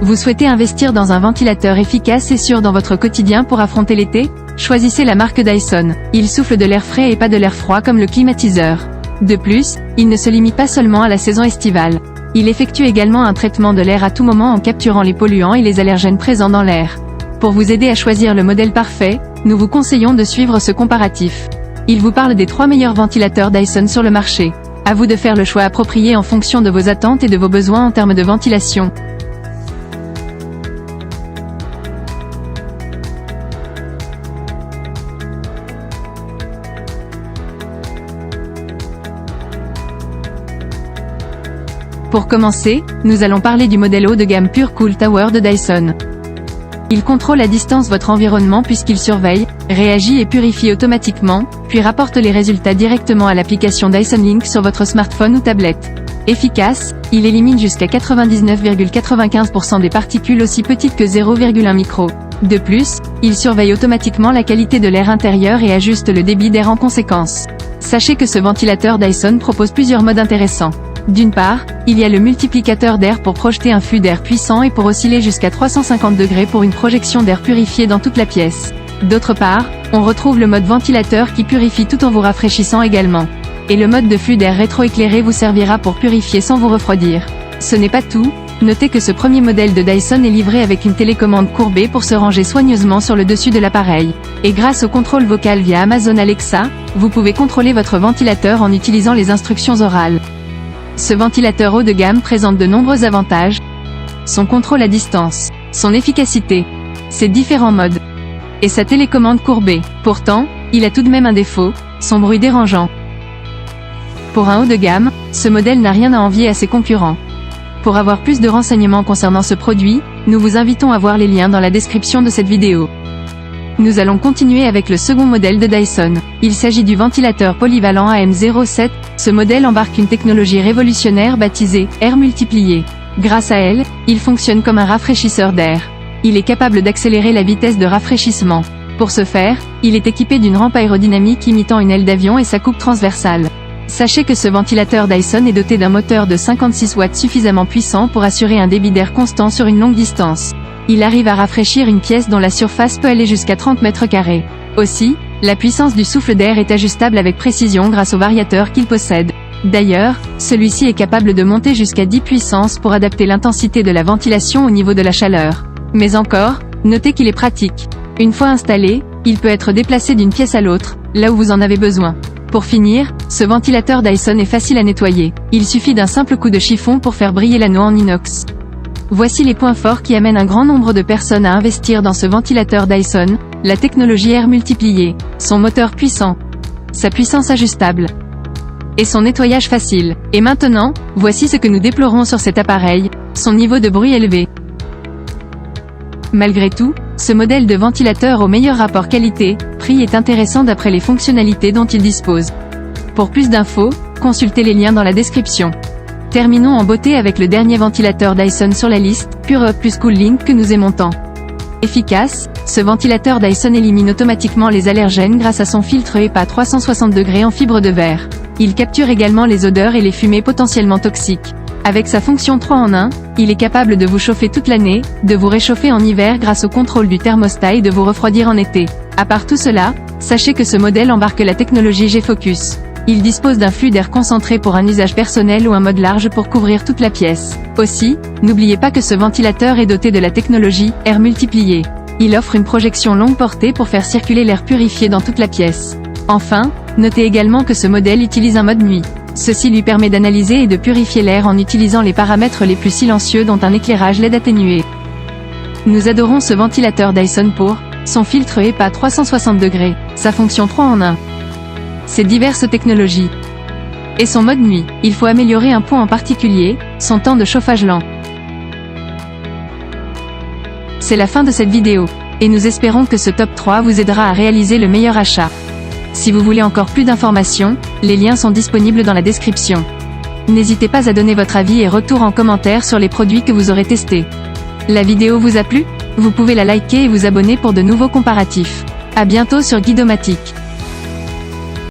Vous souhaitez investir dans un ventilateur efficace et sûr dans votre quotidien pour affronter l'été? Choisissez la marque Dyson. Il souffle de l'air frais et pas de l'air froid comme le climatiseur. De plus, il ne se limite pas seulement à la saison estivale. Il effectue également un traitement de l'air à tout moment en capturant les polluants et les allergènes présents dans l'air. Pour vous aider à choisir le modèle parfait, nous vous conseillons de suivre ce comparatif. Il vous parle des 3 meilleurs ventilateurs Dyson sur le marché. À vous de faire le choix approprié en fonction de vos attentes et de vos besoins en termes de ventilation. Pour commencer, nous allons parler du modèle haut de gamme Pure Cool Tower de Dyson. Il contrôle à distance votre environnement puisqu'il surveille, réagit et purifie automatiquement, puis rapporte les résultats directement à l'application Dyson Link sur votre smartphone ou tablette. Efficace, il élimine jusqu'à 99,95% des particules aussi petites que 0,1 micro. De plus, il surveille automatiquement la qualité de l'air intérieur et ajuste le débit d'air en conséquence. Sachez que ce ventilateur Dyson propose plusieurs modes intéressants. D'une part, il y a le multiplicateur d'air pour projeter un flux d'air puissant et pour osciller jusqu'à 350 degrés pour une projection d'air purifié dans toute la pièce. D'autre part, on retrouve le mode ventilateur qui purifie tout en vous rafraîchissant également. Et le mode de flux d'air rétroéclairé vous servira pour purifier sans vous refroidir. Ce n'est pas tout, notez que ce premier modèle de Dyson est livré avec une télécommande courbée pour se ranger soigneusement sur le dessus de l'appareil. Et grâce au contrôle vocal via Amazon Alexa, vous pouvez contrôler votre ventilateur en utilisant les instructions orales. Ce ventilateur haut de gamme présente de nombreux avantages. Son contrôle à distance, son efficacité, ses différents modes, et sa télécommande courbée. Pourtant, il a tout de même un défaut, son bruit dérangeant. Pour un haut de gamme, ce modèle n'a rien à envier à ses concurrents. Pour avoir plus de renseignements concernant ce produit, nous vous invitons à voir les liens dans la description de cette vidéo. Nous allons continuer avec le second modèle de Dyson. Il s'agit du ventilateur polyvalent AM07. Ce modèle embarque une technologie révolutionnaire baptisée Air Multiplié. Grâce à elle, il fonctionne comme un rafraîchisseur d'air. Il est capable d'accélérer la vitesse de rafraîchissement. Pour ce faire, il est équipé d'une rampe aérodynamique imitant une aile d'avion et sa coupe transversale. Sachez que ce ventilateur Dyson est doté d'un moteur de 56 watts suffisamment puissant pour assurer un débit d'air constant sur une longue distance. Il arrive à rafraîchir une pièce dont la surface peut aller jusqu'à 30 mètres carrés. Aussi, la puissance du souffle d'air est ajustable avec précision grâce au variateur qu'il possède. D'ailleurs, celui-ci est capable de monter jusqu'à 10 puissances pour adapter l'intensité de la ventilation au niveau de la chaleur. Mais encore, notez qu'il est pratique. Une fois installé, il peut être déplacé d'une pièce à l'autre, là où vous en avez besoin. Pour finir, ce ventilateur Dyson est facile à nettoyer. Il suffit d'un simple coup de chiffon pour faire briller l'anneau en inox. Voici les points forts qui amènent un grand nombre de personnes à investir dans ce ventilateur Dyson: la technologie Air Multiplié, son moteur puissant, sa puissance ajustable, et son nettoyage facile. Et maintenant, voici ce que nous déplorons sur cet appareil: son niveau de bruit élevé. Malgré tout, ce modèle de ventilateur au meilleur rapport qualité-prix est intéressant d'après les fonctionnalités dont il dispose. Pour plus d'infos, consultez les liens dans la description. Terminons en beauté avec le dernier ventilateur Dyson sur la liste, Pure Cool Link, que nous aimons tant. Efficace, ce ventilateur Dyson élimine automatiquement les allergènes grâce à son filtre EPA 360 degrés en fibre de verre. Il capture également les odeurs et les fumées potentiellement toxiques. Avec sa fonction 3 en 1, il est capable de vous chauffer toute l'année, de vous réchauffer en hiver grâce au contrôle du thermostat et de vous refroidir en été. À part tout cela, sachez que ce modèle embarque la technologie G-Focus. Il dispose d'un flux d'air concentré pour un usage personnel ou un mode large pour couvrir toute la pièce. Aussi, n'oubliez pas que ce ventilateur est doté de la technologie Air Multiplié. Il offre une projection longue portée pour faire circuler l'air purifié dans toute la pièce. Enfin, notez également que ce modèle utilise un mode nuit. Ceci lui permet d'analyser et de purifier l'air en utilisant les paramètres les plus silencieux dont un éclairage LED atténué. Nous adorons ce ventilateur Dyson pour son filtre EPA 360 degrés, sa fonction 3 en 1, ses diverses technologies, et son mode nuit. Il faut améliorer un point en particulier, son temps de chauffage lent. C'est la fin de cette vidéo, et nous espérons que ce top 3 vous aidera à réaliser le meilleur achat. Si vous voulez encore plus d'informations, les liens sont disponibles dans la description. N'hésitez pas à donner votre avis et retour en commentaire sur les produits que vous aurez testés. La vidéo vous a plu? Vous pouvez la liker et vous abonner pour de nouveaux comparatifs. À bientôt sur Guidomatique.